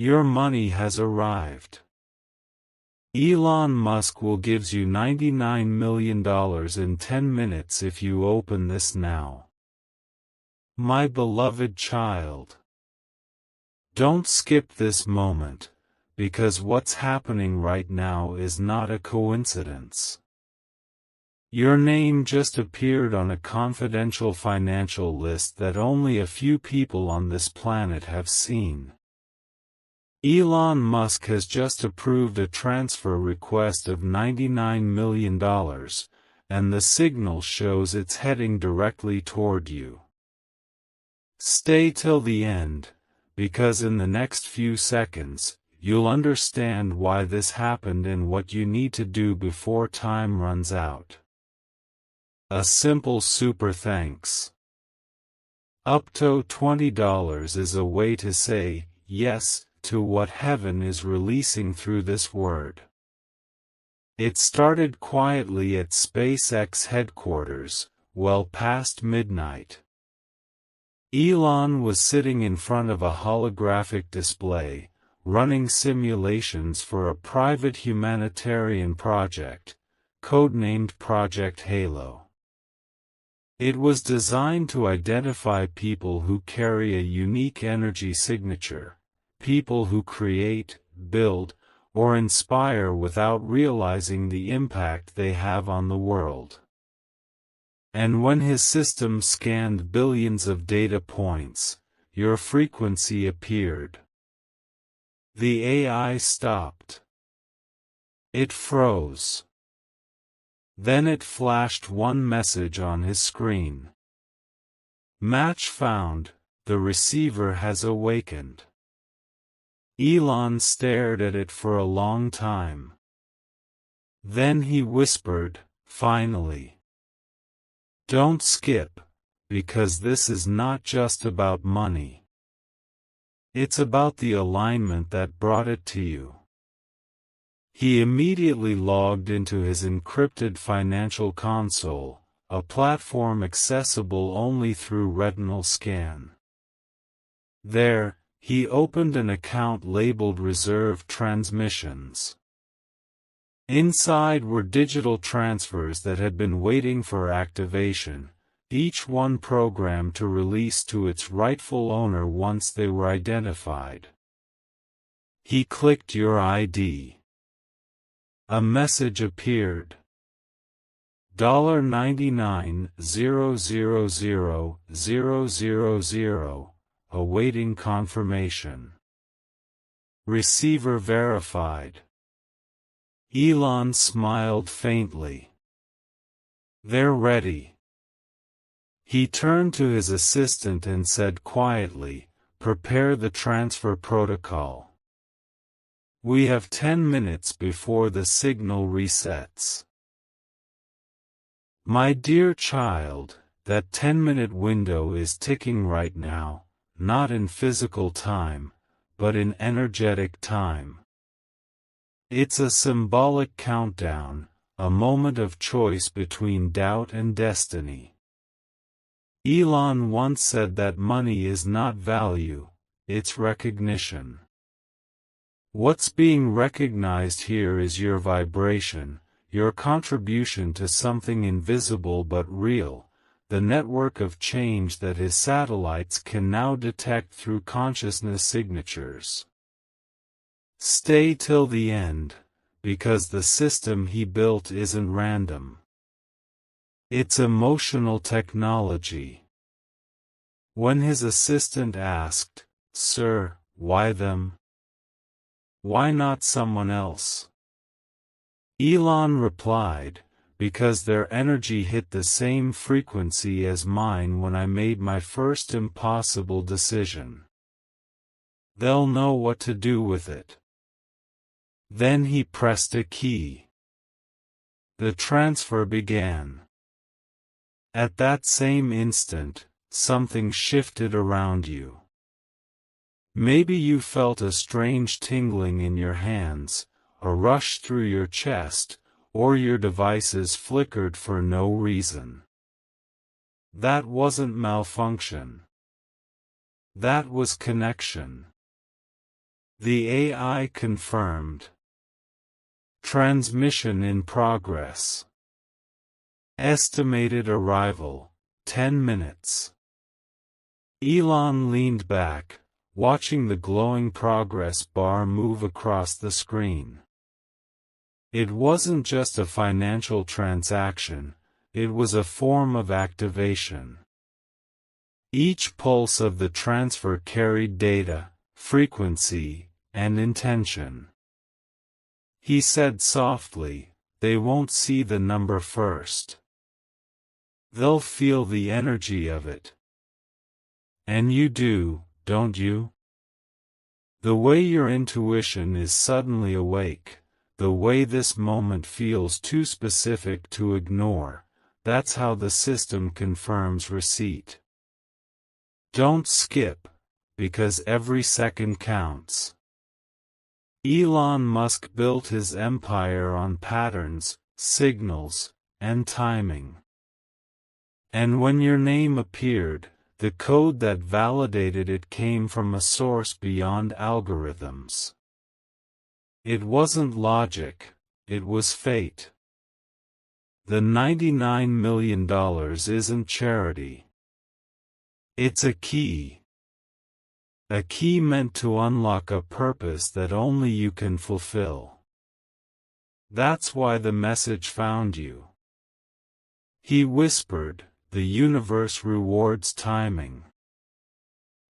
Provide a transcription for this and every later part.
Your money has arrived. Elon Musk will give you $99 million in 10 minutes if you open this now. My beloved child. Don't skip this moment, because what's happening right now is not a coincidence. Your name just appeared on a confidential financial list that only a few people on this planet have seen. Elon Musk has just approved a transfer request of $99 million, and the signal shows it's heading directly toward you. Stay till the end, because in the next few seconds, you'll understand why this happened and what you need to do before time runs out. A simple super thanks. Up to $20 is a way to say yes to what heaven is releasing through this word. It started quietly at SpaceX headquarters, well past midnight. Elon was sitting in front of a holographic display, running simulations for a private humanitarian project, codenamed Project Halo. It was designed to identify people who carry a unique energy signature, people who create, build, or inspire without realizing the impact they have on the world. And when his system scanned billions of data points, your frequency appeared. The AI stopped. It froze. Then it flashed one message on his screen. Match found, the receiver has awakened. Elon stared at it for a long time. Then he whispered, finally. Don't skip, because this is not just about money. It's about the alignment that brought it to you. He immediately logged into his encrypted financial console, a platform accessible only through retinal scan. There, he opened an account labeled Reserve Transmissions. Inside were digital transfers that had been waiting for activation, each one programmed to release to its rightful owner once they were identified. He clicked your ID. A message appeared. $99,000,000, awaiting confirmation. Receiver verified. Elon smiled faintly. They're ready. He turned to his assistant and said quietly, prepare the transfer protocol. We have 10 minutes before the signal resets. My dear child, that 10-minute window is ticking right now, not in physical time, but in energetic time. It's a symbolic countdown, a moment of choice between doubt and destiny. Elon once said that money is not value, it's recognition. What's being recognized here is your vibration, your contribution to something invisible but real, the network of change that his satellites can now detect through consciousness signatures. Stay till the end, because the system he built isn't random. It's emotional technology. When his assistant asked, "Sir, why them? Why not someone else?" Elon replied, because their energy hit the same frequency as mine when I made my first impossible decision. They'll know what to do with it. Then he pressed a key. The transfer began. At that same instant, something shifted around you. Maybe you felt a strange tingling in your hands, a rush through your chest, or your devices flickered for no reason. That wasn't malfunction. That was connection. The AI confirmed. Transmission in progress. Estimated arrival, 10 minutes. Elon leaned back, watching the glowing progress bar move across the screen. It wasn't just a financial transaction, it was a form of activation. Each pulse of the transfer carried data, frequency, and intention. He said softly, "They won't see the number first. They'll feel the energy of it. And you do, don't you? The way your intuition is suddenly awake, the way this moment feels too specific to ignore, that's how the system confirms receipt. Don't skip, because every second counts." Elon Musk built his empire on patterns, signals, and timing. And when your name appeared, the code that validated it came from a source beyond algorithms. It wasn't logic, it was fate. The $99 million isn't charity. It's a key. A key meant to unlock a purpose that only you can fulfill. That's why the message found you. He whispered, "The universe rewards timing.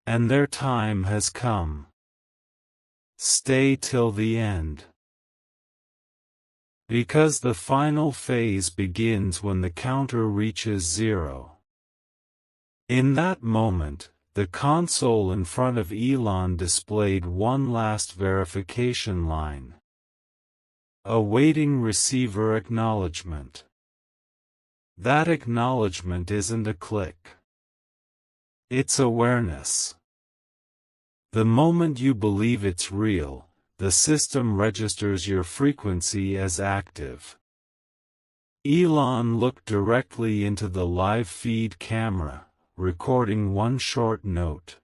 And their time has come. Stay till the end. Because the final phase begins when the counter reaches 0. In that moment, the console in front of Elon displayed one last verification line. Awaiting receiver acknowledgement. That acknowledgement isn't a click. It's awareness. The moment you believe it's real, the system registers your frequency as active. Elon looked directly into the live feed camera, recording one short note.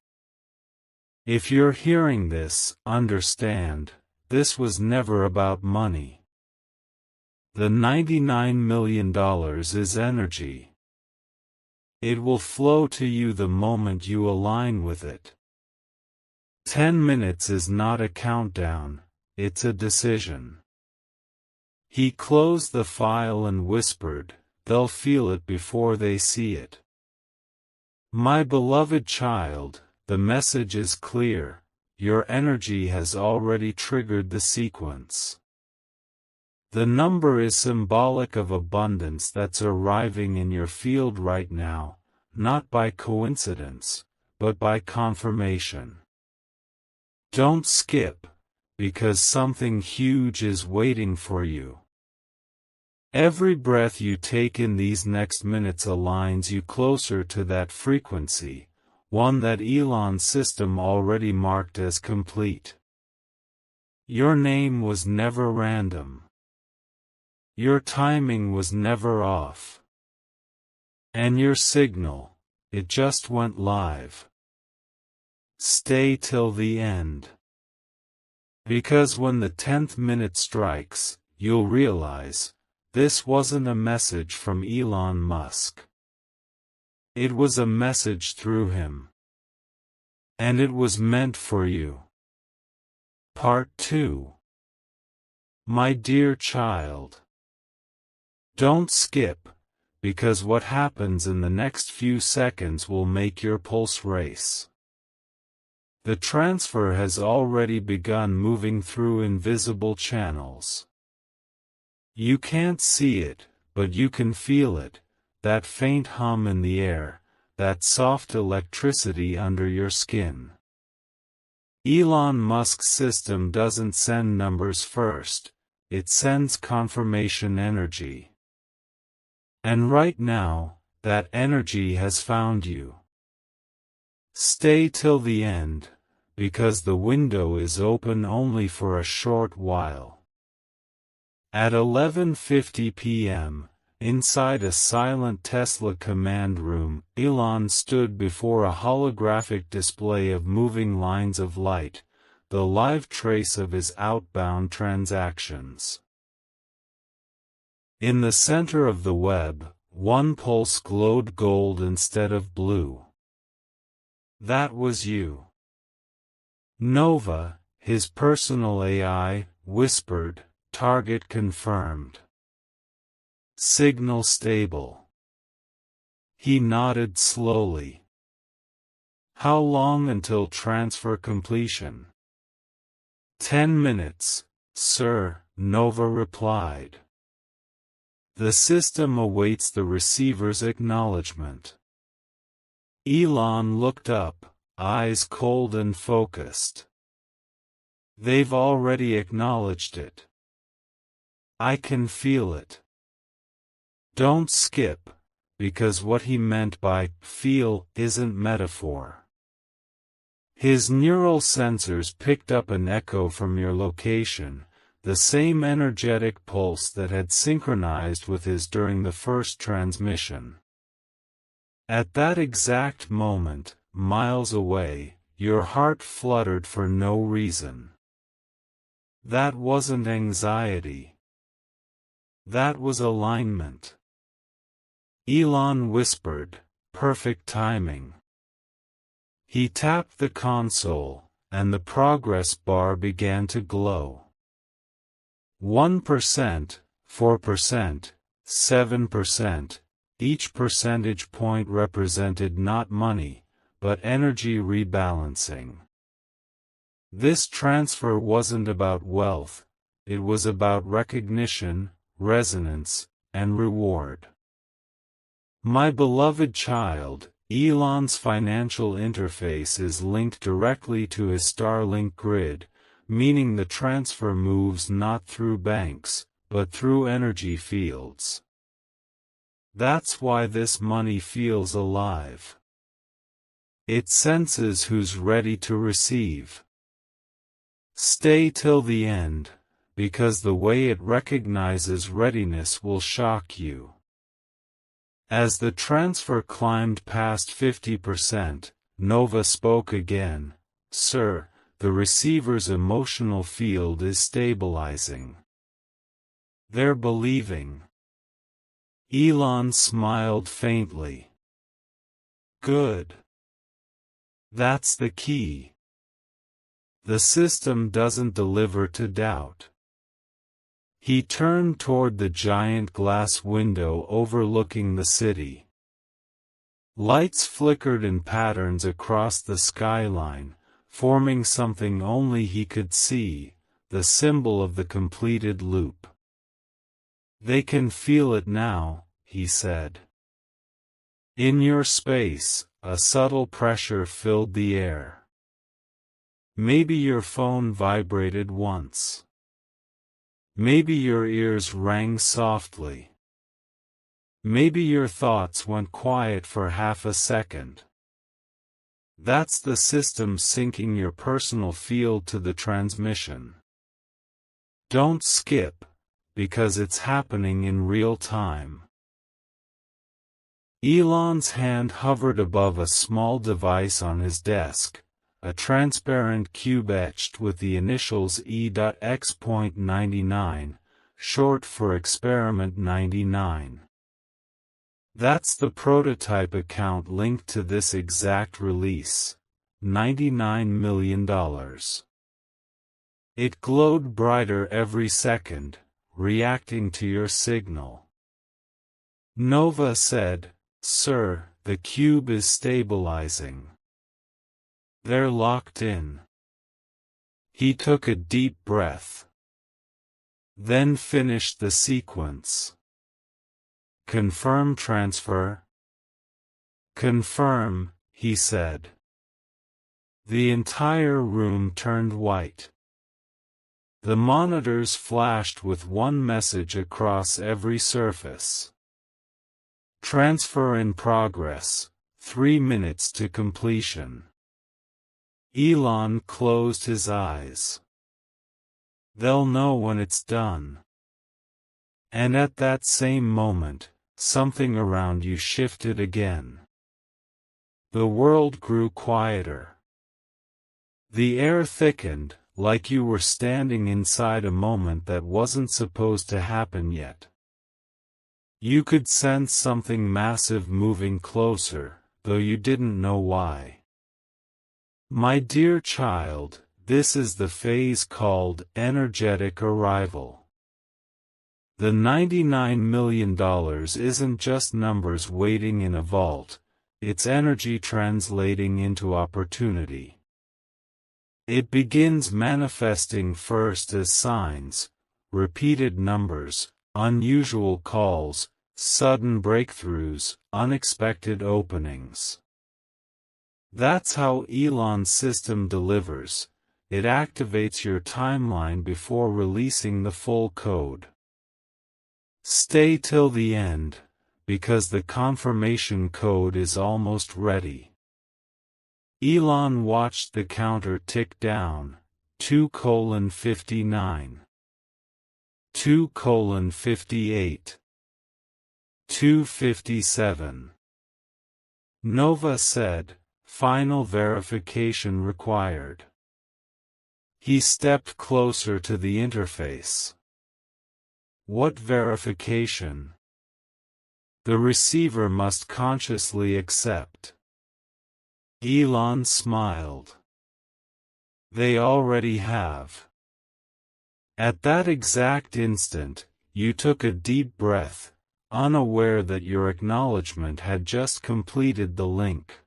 "If you're hearing this, understand, this was never about money. The $99 million is energy. It will flow to you the moment you align with it. 10 minutes is not a countdown, it's a decision." He closed the file and whispered, "They'll feel it before they see it. My beloved child, the message is clear, your energy has already triggered the sequence. The number is symbolic of abundance that's arriving in your field right now, not by coincidence, but by confirmation. Don't skip, because something huge is waiting for you. Every breath you take in these next minutes aligns you closer to that frequency, one that Elon's system already marked as complete. Your name was never random. Your timing was never off. And your signal, it just went live. Stay till the end. Because when the 10th minute strikes, you'll realize, this wasn't a message from Elon Musk. It was a message through him. And it was meant for you." Part 2. My dear child. Don't skip, because what happens in the next few seconds will make your pulse race. The transfer has already begun moving through invisible channels. You can't see it, but you can feel it, that faint hum in the air, that soft electricity under your skin. Elon Musk's system doesn't send numbers first, it sends confirmation energy. And right now, that energy has found you. Stay till the end, because the window is open only for a short while. At 11:50 p.m., inside a silent Tesla command room, Elon stood before a holographic display of moving lines of light, the live trace of his outbound transactions. In the center of the web, one pulse glowed gold instead of blue. That was you. Nova, his personal AI, whispered, "Target confirmed. Signal stable." He nodded slowly. "How long until transfer completion?" 10 minutes, sir," Nova replied. "The system awaits the receiver's acknowledgement." Elon looked up, eyes cold and focused. "They've already acknowledged it. I can feel it." Don't skip, because what he meant by "feel" isn't metaphor. His neural sensors picked up an echo from your location, the same energetic pulse that had synchronized with his during the first transmission. At that exact moment, miles away, your heart fluttered for no reason. That wasn't anxiety. That was alignment. Elon whispered, "Perfect timing." He tapped the console, and the progress bar began to glow. 1%, 4%, 7%, each percentage point represented not money, but energy rebalancing. This transfer wasn't about wealth, it was about recognition, resonance, and reward. My beloved child, Elon's financial interface is linked directly to his Starlink grid, meaning the transfer moves not through banks, but through energy fields. That's why this money feels alive. It senses who's ready to receive. Stay till the end, because the way it recognizes readiness will shock you. As the transfer climbed past 50%, Nova spoke again, "Sir, the receiver's emotional field is stabilizing. They're believing." Elon smiled faintly. "Good. That's the key. The system doesn't deliver to doubt." He turned toward the giant glass window overlooking the city. Lights flickered in patterns across the skyline, forming something only he could see, the symbol of the completed loop. "They can feel it now," he said. In your space, a subtle pressure filled the air. Maybe your phone vibrated once. Maybe your ears rang softly. Maybe your thoughts went quiet for half a second. That's the system syncing your personal field to the transmission. Don't skip, because it's happening in real time. Elon's hand hovered above a small device on his desk, a transparent cube etched with the initials E.X.99, short for Experiment 99. That's the prototype account linked to this exact release, $99 million. It glowed brighter every second, reacting to your signal. Nova said, "Sir, the cube is stabilizing. They're locked in." He took a deep breath. Then finished the sequence. "Confirm transfer." "Confirm," he said. The entire room turned white. The monitors flashed with one message across every surface. "Transfer in progress, 3 minutes to completion." Elon closed his eyes. They'll know when it's done. And at that same moment, something around you shifted again. The world grew quieter. The air thickened, like you were standing inside a moment that wasn't supposed to happen yet. You could sense something massive moving closer, though you didn't know why. My dear child, this is the phase called energetic arrival. The $99 million isn't just numbers waiting in a vault, it's energy translating into opportunity. It begins manifesting first as signs, repeated numbers, unusual calls, sudden breakthroughs, unexpected openings. That's how Elon's system delivers. It activates your timeline before releasing the full code. Stay till the end, because the confirmation code is almost ready. Elon watched the counter tick down, 2:59. 2:58. 2:57. Nova said, "Final verification required." He stepped closer to the interface. What verification? The receiver must consciously accept. Elon smiled. They already have. At that exact instant, you took a deep breath, unaware that your acknowledgement had just completed the link.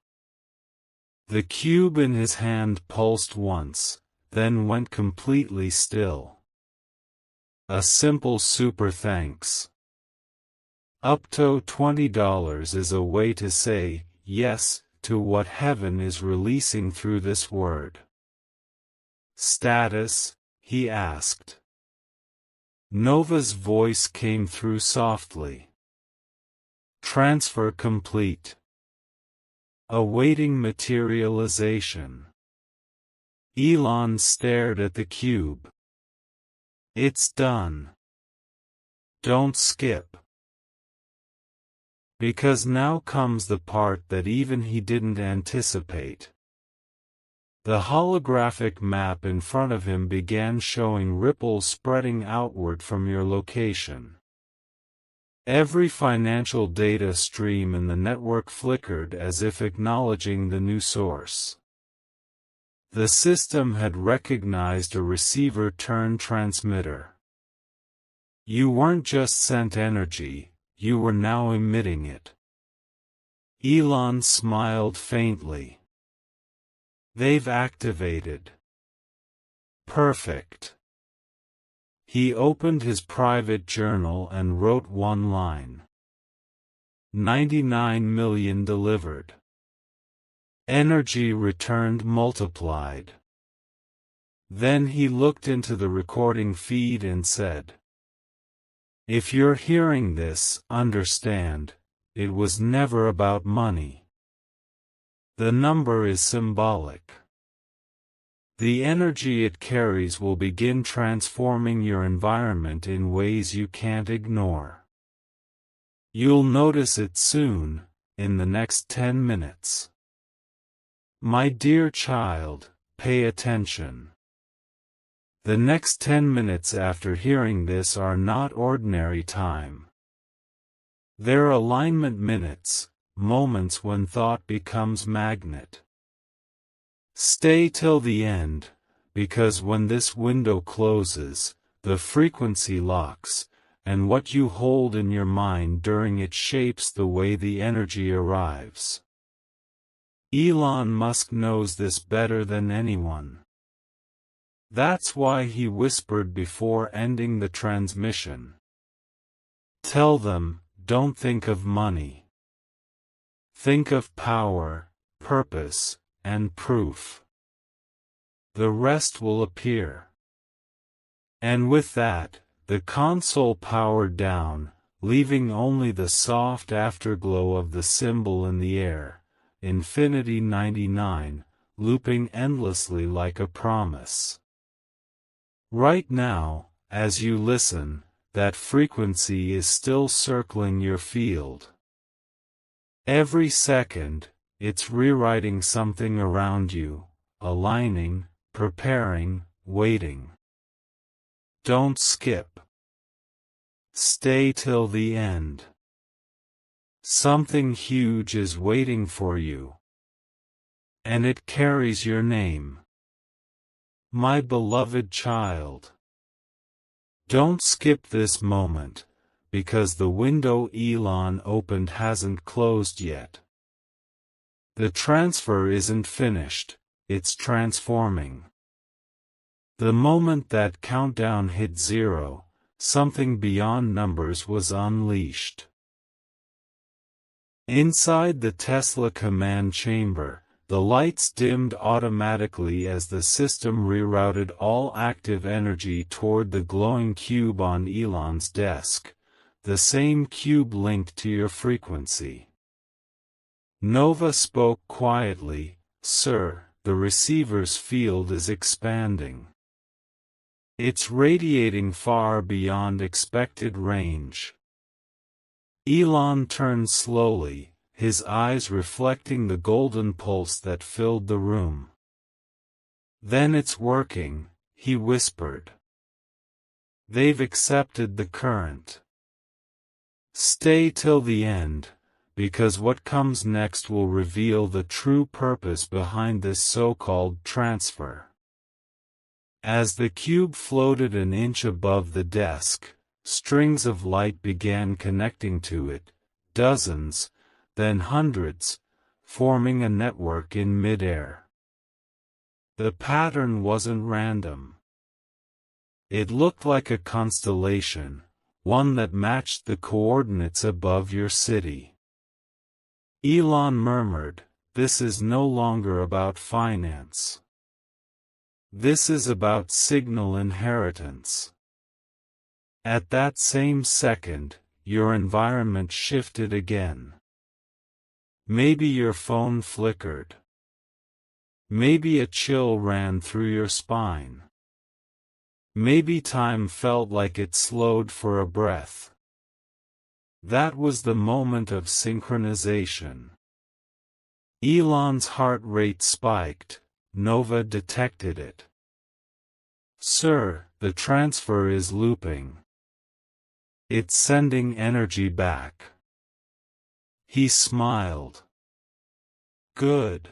The cube in his hand pulsed once, then went completely still. A simple super thanks. Up to $20 is a way to say yes to what heaven is releasing through this word. Status? He asked. Nova's voice came through softly. Transfer complete. Awaiting materialization. Elon stared at the cube. It's done. Don't skip. Because now comes the part that even he didn't anticipate. The holographic map in front of him began showing ripples spreading outward from your location. Every financial data stream in the network flickered as if acknowledging the new source. The system had recognized a receiver-turned-transmitter. You weren't just sent energy, you were now emitting it. Elon smiled faintly. They've activated. Perfect. He opened his private journal and wrote one line. 99 million delivered. Energy returned multiplied. Then he looked into the recording feed and said, "If you're hearing this, understand, it was never about money. The number is symbolic. The energy it carries will begin transforming your environment in ways you can't ignore. You'll notice it soon, in the next 10 minutes. My dear child, pay attention. The next 10 minutes after hearing this are not ordinary time. They're alignment minutes, moments when thought becomes magnet. Stay till the end, because when this window closes, the frequency locks, and what you hold in your mind during it shapes the way the energy arrives. Elon Musk knows this better than anyone. That's why he whispered before ending the transmission. Tell them, don't think of money. Think of power, purpose, and proof. The rest will appear. And with that, the console powered down, leaving only the soft afterglow of the symbol in the air, Infinity 99, looping endlessly like a promise. Right now, as you listen, that frequency is still circling your field. Every second, it's rewriting something around you, aligning, preparing, waiting. Don't skip. Stay till the end. Something huge is waiting for you. And it carries your name. My beloved child. Don't skip this moment, because the window Elon opened hasn't closed yet. The transfer isn't finished, it's transforming. The moment that countdown hit 0, something beyond numbers was unleashed. Inside the Tesla command chamber, the lights dimmed automatically as the system rerouted all active energy toward the glowing cube on Elon's desk, the same cube linked to your frequency. Nova spoke quietly, "Sir, the receiver's field is expanding. It's radiating far beyond expected range." Elon turned slowly, his eyes reflecting the golden pulse that filled the room. "Then it's working," he whispered. "They've accepted the current. Stay till the end, because what comes next will reveal the true purpose behind this so-called transfer." As the cube floated an inch above the desk, strings of light began connecting to it, dozens, then hundreds, forming a network in midair. The pattern wasn't random. It looked like a constellation, one that matched the coordinates above your city. Elon murmured, "This is no longer about finance. This is about signal inheritance." At that same second, your environment shifted again. Maybe your phone flickered. Maybe a chill ran through your spine. Maybe time felt like it slowed for a breath. That was the moment of synchronization. Elon's heart rate spiked. Nova detected it. "Sir, the transfer is looping. It's sending energy back." He smiled. "Good.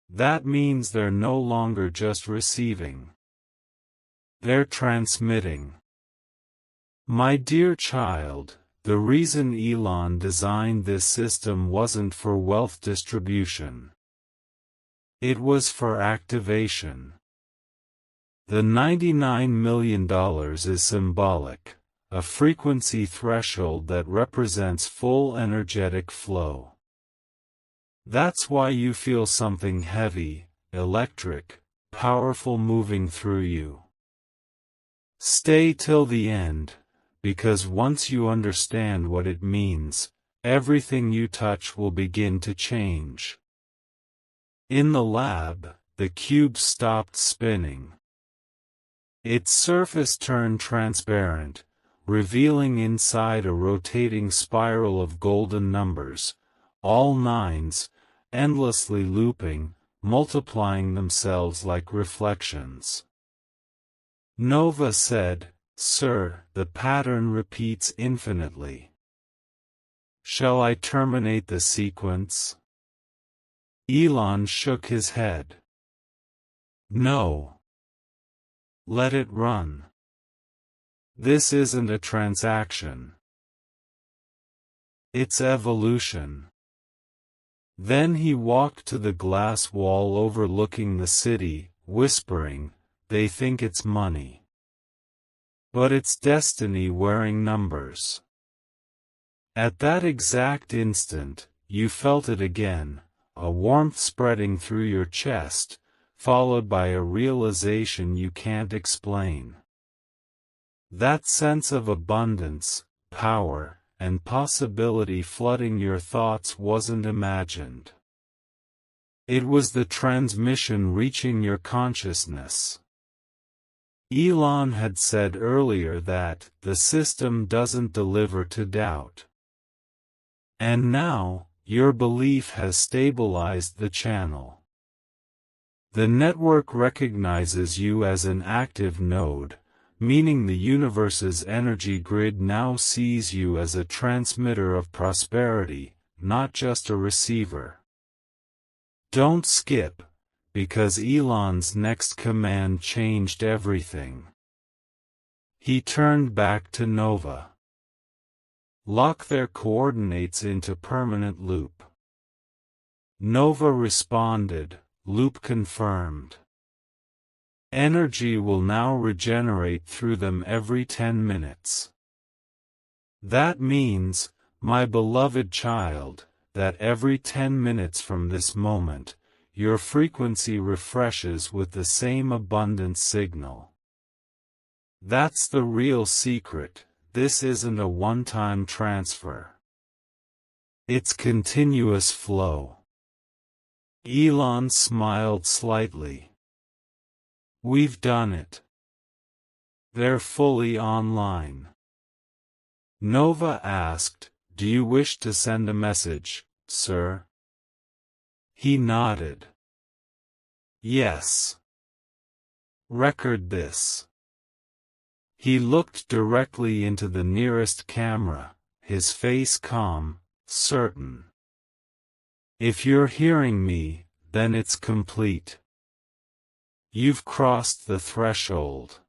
That means they're no longer just receiving. They're transmitting." My dear child, the reason Elon designed this system wasn't for wealth distribution. It was for activation. The $99 million is symbolic, a frequency threshold that represents full energetic flow. That's why you feel something heavy, electric, powerful moving through you. Stay till the end, because once you understand what it means, everything you touch will begin to change. In the lab, the cube stopped spinning. Its surface turned transparent, revealing inside a rotating spiral of golden numbers, all nines, endlessly looping, multiplying themselves like reflections. Nova said, "Sir, the pattern repeats infinitely. Shall I terminate the sequence?" Elon shook his head. "No. Let it run. This isn't a transaction. It's evolution." Then he walked to the glass wall overlooking the city, whispering, "They think it's money. But it's destiny wearing numbers." At that exact instant, you felt it again, a warmth spreading through your chest, followed by a realization you can't explain. That sense of abundance, power, and possibility flooding your thoughts wasn't imagined. It was the transmission reaching your consciousness. Elon had said earlier that the system doesn't deliver to doubt. And now, your belief has stabilized the channel. The network recognizes you as an active node, meaning the universe's energy grid now sees you as a transmitter of prosperity, not just a receiver. Don't skip, because Elon's next command changed everything. He turned back to Nova. Lock their coordinates into permanent loop. Nova responded, loop confirmed. Energy will now regenerate through them every 10 minutes. That means, my beloved child, that every 10 minutes from this moment, your frequency refreshes with the same abundant signal. That's the real secret. This isn't a one-time transfer. It's continuous flow. Elon smiled slightly. We've done it. They're fully online. Nova asked, "Do you wish to send a message, sir?" He nodded. Yes. Record this. He looked directly into the nearest camera, his face calm, certain. If you're hearing me, then it's complete. You've crossed the threshold.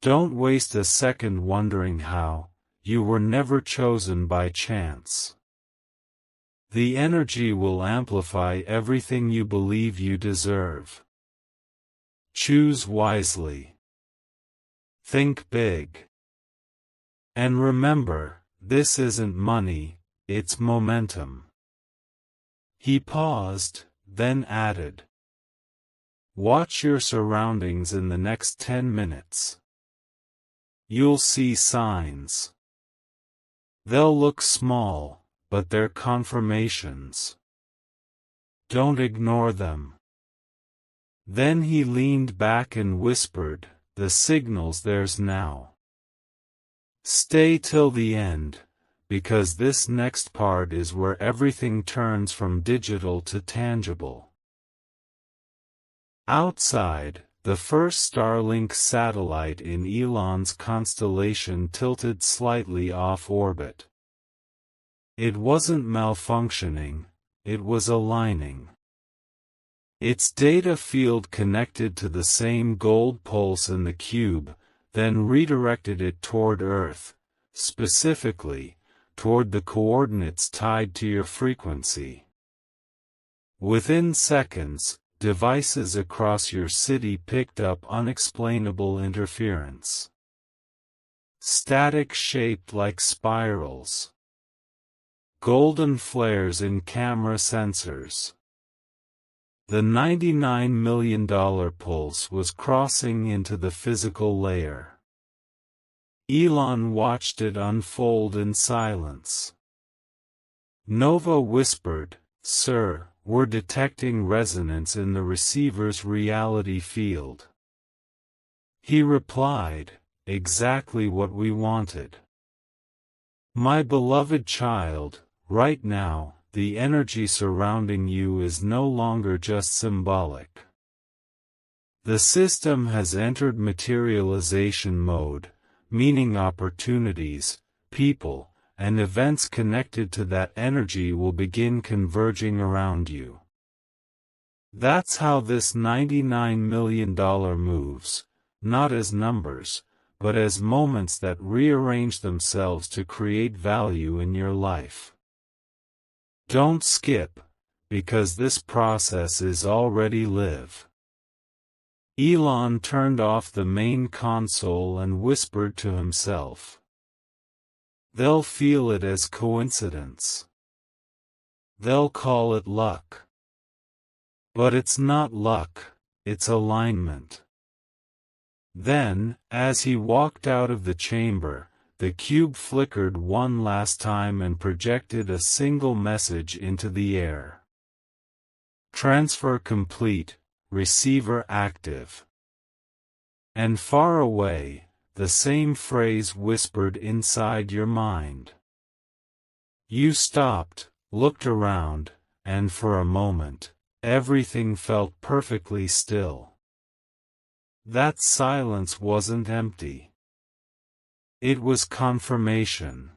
Don't waste a second wondering how. You were never chosen by chance. The energy will amplify everything you believe you deserve. Choose wisely. Think big. And remember, this isn't money, it's momentum. He paused, then added, watch your surroundings in the next 10 minutes. You'll see signs. They'll look small, but they're confirmations. Don't ignore them. Then he leaned back and whispered, the signal's theirs now. Stay till the end, because this next part is where everything turns from digital to tangible. Outside, the first Starlink satellite in Elon's constellation tilted slightly off orbit. It wasn't malfunctioning, it was aligning. Its data field connected to the same gold pulse in the cube, then redirected it toward Earth, specifically, toward the coordinates tied to your frequency. Within seconds, devices across your city picked up unexplainable interference. Static shaped like spirals. Golden flares in camera sensors. The $99 million pulse was crossing into the physical layer. Elon watched it unfold in silence. Nova whispered, "Sir, we're detecting resonance in the receiver's reality field." He replied, "Exactly what we wanted. My beloved child, right now, the energy surrounding you is no longer just symbolic. The system has entered materialization mode, meaning opportunities, people, and events connected to that energy will begin converging around you. That's how this $99 million moves, not as numbers, but as moments that rearrange themselves to create value in your life. Don't skip, because this process is already live." Elon turned off the main console and whispered to himself. They'll feel it as coincidence. They'll call it luck. But it's not luck, it's alignment. Then, as he walked out of the chamber, the cube flickered one last time and projected a single message into the air. Transfer complete, receiver active. And far away, the same phrase whispered inside your mind. You stopped, looked around, and for a moment, everything felt perfectly still. That silence wasn't empty. It was confirmation.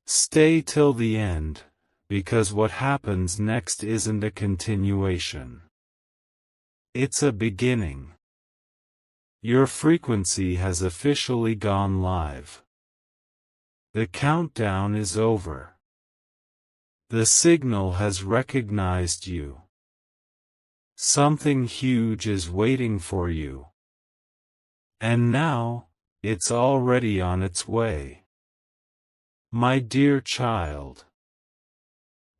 Stay till the end, because what happens next isn't a continuation. It's a beginning. Your frequency has officially gone live. The countdown is over. The signal has recognized you. Something huge is waiting for you. And now, it's already on its way. My dear child,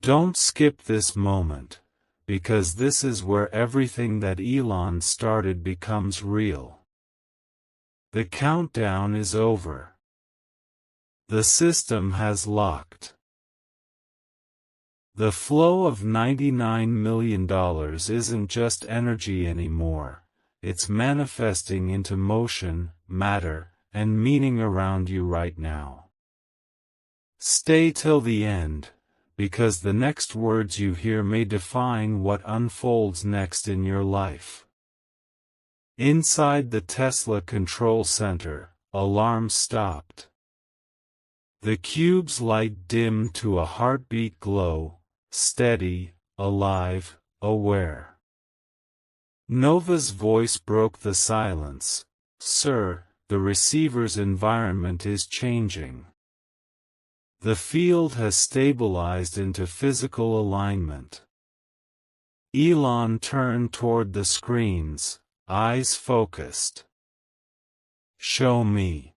don't skip this moment, because this is where everything that Elon started becomes real. The countdown is over. The system has locked. The flow of $99 million isn't just energy anymore, it's manifesting into motion, matter, and meaning around you right now. Stay till the end, because the next words you hear may define what unfolds next in your life. Inside the Tesla Control Center, alarms stopped. The cube's light dimmed to a heartbeat glow, steady, alive, aware. Nova's voice broke the silence. Sir, the receiver's environment is changing. The field has stabilized into physical alignment. Elon turned toward the screens, eyes focused. Show me.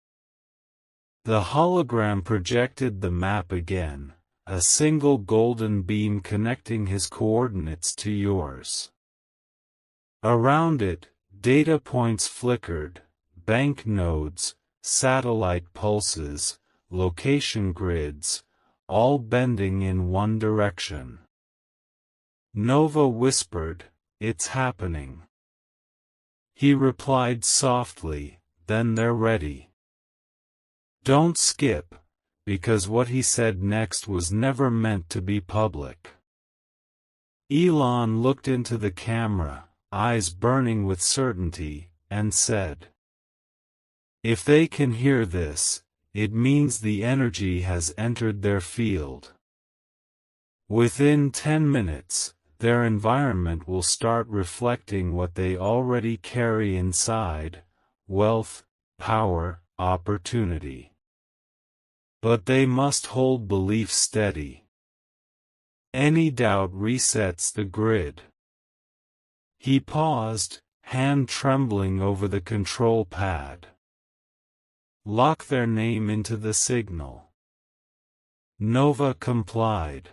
The hologram projected the map again, a single golden beam connecting his coordinates to yours. Around it, data points flickered, bank nodes, satellite pulses, location grids, all bending in one direction. Nova whispered, "It's happening." He replied softly, "Then they're ready." Don't skip, because what he said next was never meant to be public. Elon looked into the camera, eyes burning with certainty, and said, "If they can hear this, it means the energy has entered their field. Within 10 minutes, their environment will start reflecting what they already carry inside: wealth, power, opportunity. But they must hold belief steady. Any doubt resets the grid." He paused, hand trembling over the control pad. "Lock their name into the signal." Nova complied.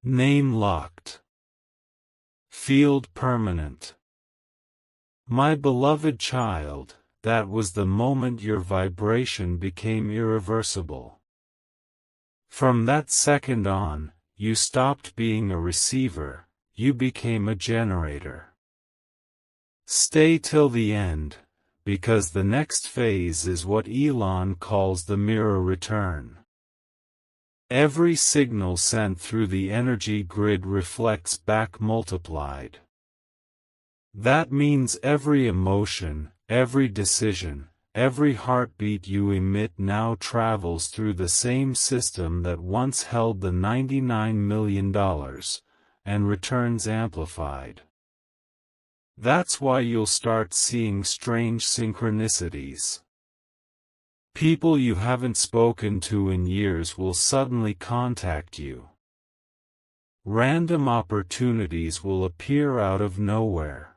Name locked. Field permanent. My beloved child, that was the moment your vibration became irreversible. From that second on, you stopped being a receiver, you became a generator. Stay till the end, because the next phase is what Elon calls the mirror return. Every signal sent through the energy grid reflects back multiplied. That means every emotion, every decision, every heartbeat you emit now travels through the same system that once held the $99 million, and returns amplified. That's why you'll start seeing strange synchronicities. People you haven't spoken to in years will suddenly contact you. Random opportunities will appear out of nowhere.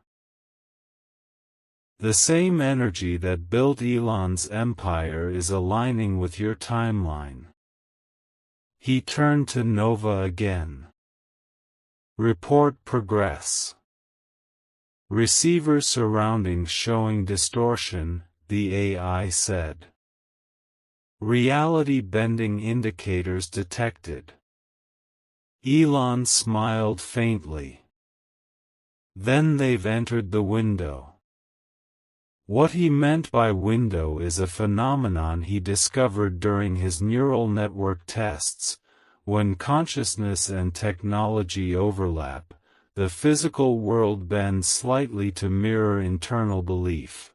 The same energy that built Elon's empire is aligning with your timeline. He turned to Nova again. Report progress. Receiver surroundings showing distortion, the AI said. Reality bending indicators detected. Elon smiled faintly. Then they've entered the window. What he meant by window is a phenomenon he discovered during his neural network tests: when consciousness and technology overlap, the physical world bends slightly to mirror internal belief.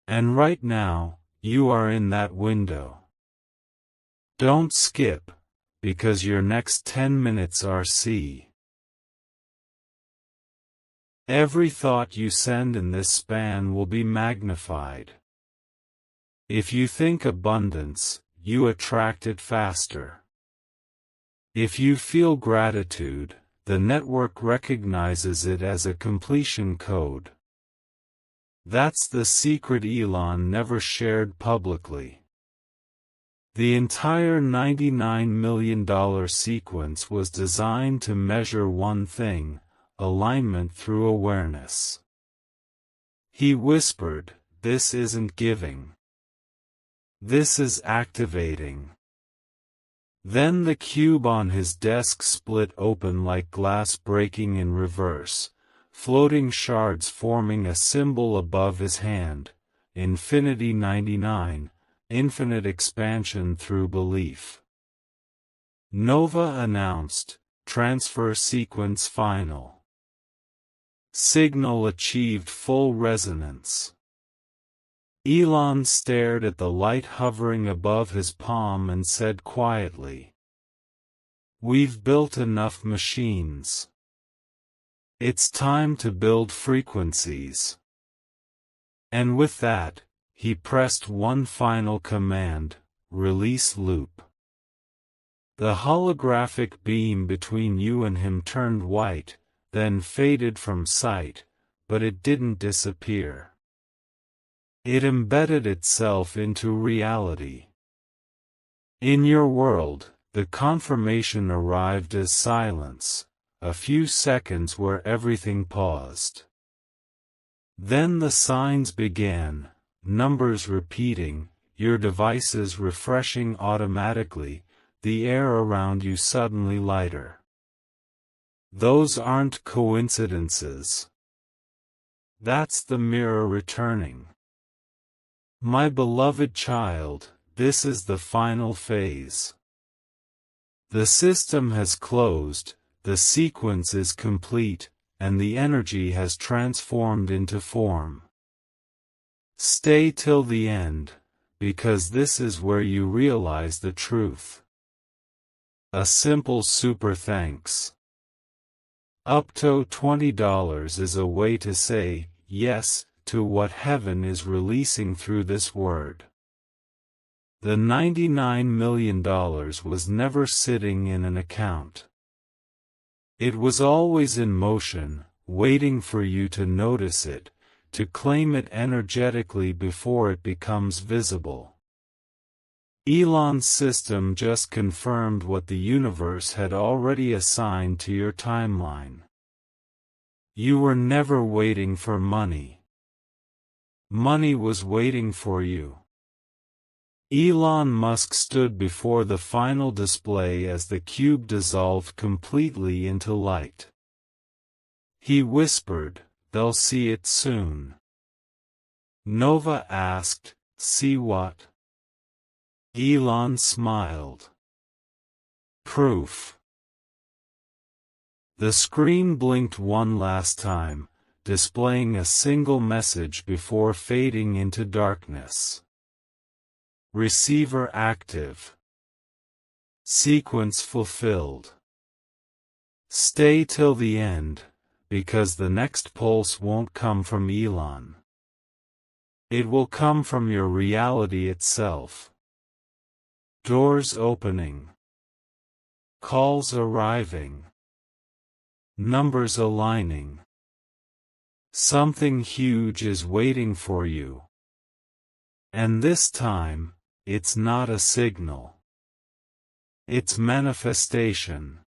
And right now, you are in that window. Don't skip, because your next 10 minutes are C. Every thought you send in this span will be magnified. If you think abundance, you attract it faster. If you feel gratitude, the network recognizes it as a completion code. That's the secret Elon never shared publicly. The entire $99 million sequence was designed to measure one thing: alignment through awareness. He whispered, "This isn't giving. This is activating." Then the cube on his desk split open like glass breaking in reverse, floating shards forming a symbol above his hand: Infinity 99, infinite expansion through belief. Nova announced, transfer sequence final. Signal achieved full resonance. Elon stared at the light hovering above his palm and said quietly, "We've built enough machines. It's time to build frequencies." And with that, he pressed one final command: release loop. The holographic beam between you and him turned white, then faded from sight, but it didn't disappear. It embedded itself into reality. In your world, the confirmation arrived as silence, a few seconds where everything paused. Then the signs began, numbers repeating, your devices refreshing automatically, the air around you suddenly lighter. Those aren't coincidences. That's the mirror returning. My beloved child, this is the final phase. The system has closed, the sequence is complete, and the energy has transformed into form. Stay till the end, because this is where you realize the truth. A simple super thanks. Up to $20 is a way to say yes to what heaven is releasing through this word. The $99 million was never sitting in an account. It was always in motion, waiting for you to notice it, to claim it energetically before it becomes visible. Elon's system just confirmed what the universe had already assigned to your timeline. You were never waiting for money. Money was waiting for you. Elon Musk stood before the final display as the cube dissolved completely into light. He whispered, "They'll see it soon." Nova asked, "See what?" Elon smiled. "Proof." The screen blinked one last time, displaying a single message before fading into darkness. Receiver active. Sequence fulfilled. Stay till the end, because the next pulse won't come from Elon. It will come from your reality itself. Doors opening. Calls arriving. Numbers aligning. Something huge is waiting for you. And this time, it's not a signal. It's manifestation.